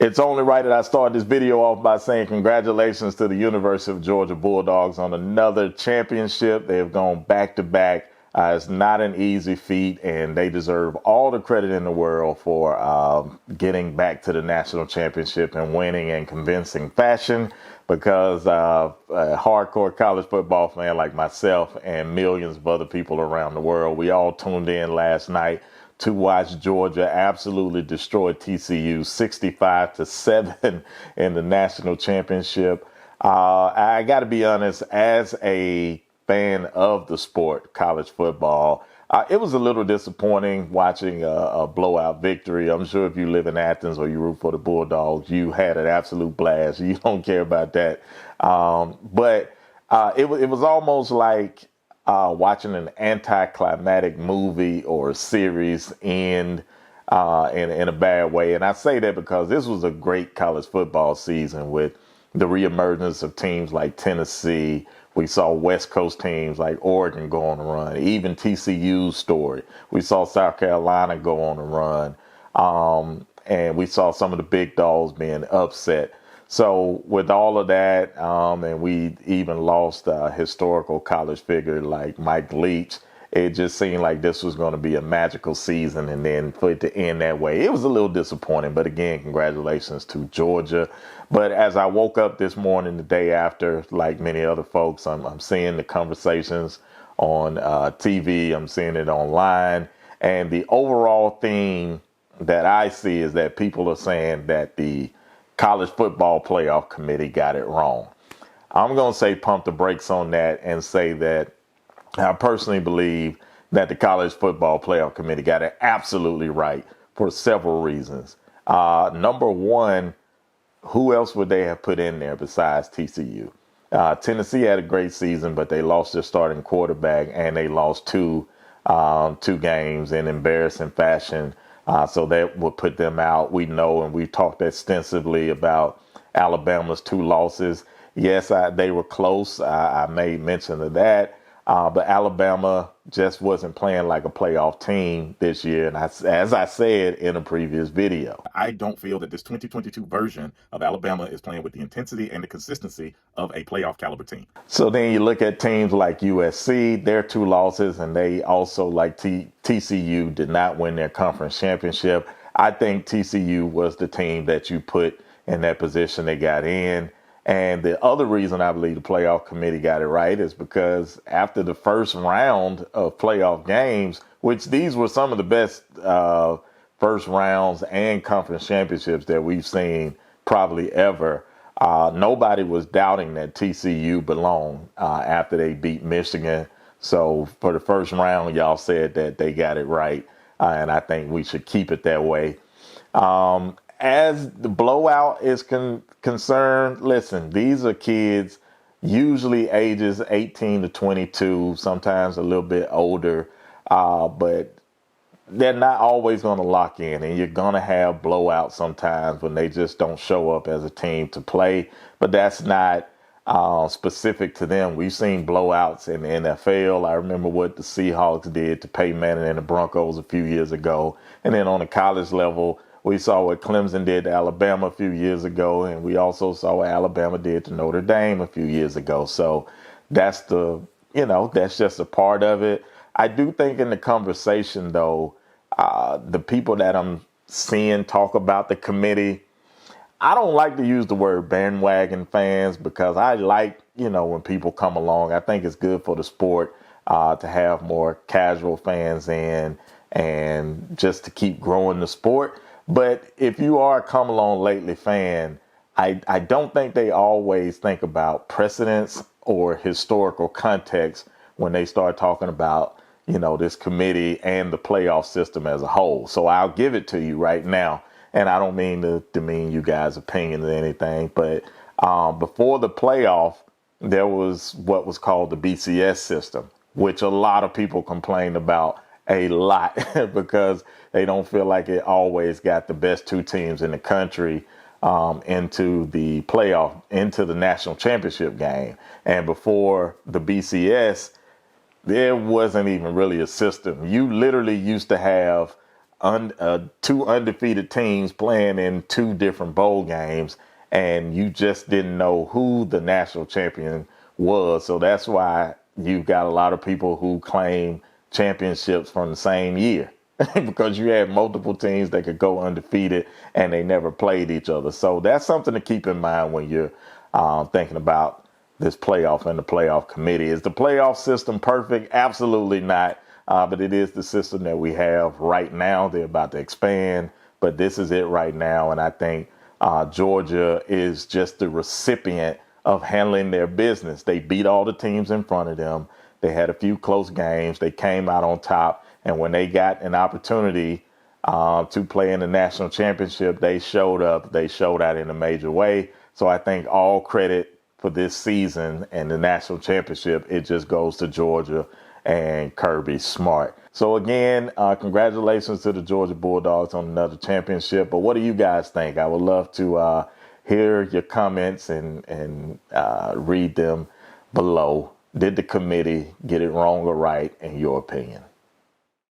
It's only right that I start this video off by saying congratulations to the University of Georgia Bulldogs on another championship. They have gone back to back. It's not an easy feat, and they deserve all the credit in the world for getting back to the national championship and winning in convincing fashion, because a hardcore college football fan like myself and millions of other people around the world, we all tuned in last night to watch Georgia absolutely destroy TCU 65-7 in the national championship. I got to be honest, as a fan of the sport, college football, it was a little disappointing watching a blowout victory. I'm sure if you live in Athens or you root for the Bulldogs, you had an absolute blast. You don't care about that. But it was almost like watching an anticlimactic movie or series end in a bad way. And I say that because this was a great college football season with the reemergence of teams like Tennessee. We saw West Coast teams like Oregon go on a run, even TCU's story. We saw South Carolina go on a run, and we saw some of the big dogs being upset. So with all of that, and we even lost a historical college figure like Mike Leach, it just seemed like this was going to be a magical season, and then for it to end that way, it was a little disappointing. But again, congratulations to Georgia. But as I woke up this morning, the day after, like many other folks, I'm seeing the conversations on TV, I'm seeing it online, and the overall theme that I see is that people are saying that the College Football Playoff Committee got it wrong. I'm going to say pump the brakes on that and say that I personally believe that the College Football Playoff Committee got it absolutely right for several reasons. Number one, who else would they have put in there besides TCU? Tennessee had a great season, but they lost their starting quarterback, and they lost two games in embarrassing fashion. So that would put them out. We know, and we talked extensively about Alabama's 2 losses. Yes, they were close. I made mention of that. But Alabama just wasn't playing like a playoff team this year. And as I said in a previous video, I don't feel that this 2022 version of Alabama is playing with the intensity and the consistency of a playoff caliber team. So then you look at teams like USC, their 2 losses, and they also, like TCU, did not win their conference championship. I think TCU was the team that you put in that position they got in. And the other reason I believe the playoff committee got it right is because after the first round of playoff games, which these were some of the best first rounds and conference championships that we've seen probably ever, nobody was doubting that TCU belonged after they beat Michigan. So for the first round, y'all said that they got it right. And I think we should keep it that way. As the blowout is concerned, listen, these are kids usually ages 18 to 22, sometimes a little bit older, but they're not always going to lock in, and you're going to have blowouts sometimes when they just don't show up as a team to play, but that's not specific to them. We've seen blowouts in the NFL. I remember what the Seahawks did to Peyton Manning and the Broncos a few years ago, and then on the college level, we saw what Clemson did to Alabama a few years ago, and we also saw what Alabama did to Notre Dame a few years ago. So that's that's just a part of it. I do think in the conversation, though, the people that I'm seeing talk about the committee, I don't like to use the word bandwagon fans because I like, when people come along. I think it's good for the sport to have more casual fans in and just to keep growing the sport. But if you are a come along lately fan, I don't think they always think about precedence or historical context when they start talking about, this committee and the playoff system as a whole. So I'll give it to you right now. And I don't mean to demean you guys' opinions or anything, but before the playoff, there was what was called the BCS system, which a lot of people complained about a lot because they don't feel like it always got the best 2 teams in the country into the playoff, into the national championship game. And before the BCS, there wasn't even really a system. You literally used to have two undefeated teams playing in two different bowl games, and you just didn't know who the national champion was. So that's why you've got a lot of people who claim championships from the same year because you had multiple teams that could go undefeated and they never played each other. So that's something to keep in mind when you're thinking about this playoff and the playoff committee. Is the playoff system perfect? Absolutely not. But it is the system that we have right now. They're about to expand, but this is it right now. And I think Georgia is just the recipient of handling their business. They beat all the teams in front of them. They had a few close games. They came out on top. And when they got an opportunity to play in the national championship, they showed up. They showed out in a major way. So I think all credit for this season and the national championship, it just goes to Georgia and Kirby Smart. So again, congratulations to the Georgia Bulldogs on another championship. But what do you guys think? I would love to hear your comments and read them below. Did the committee get it wrong or right, in your opinion?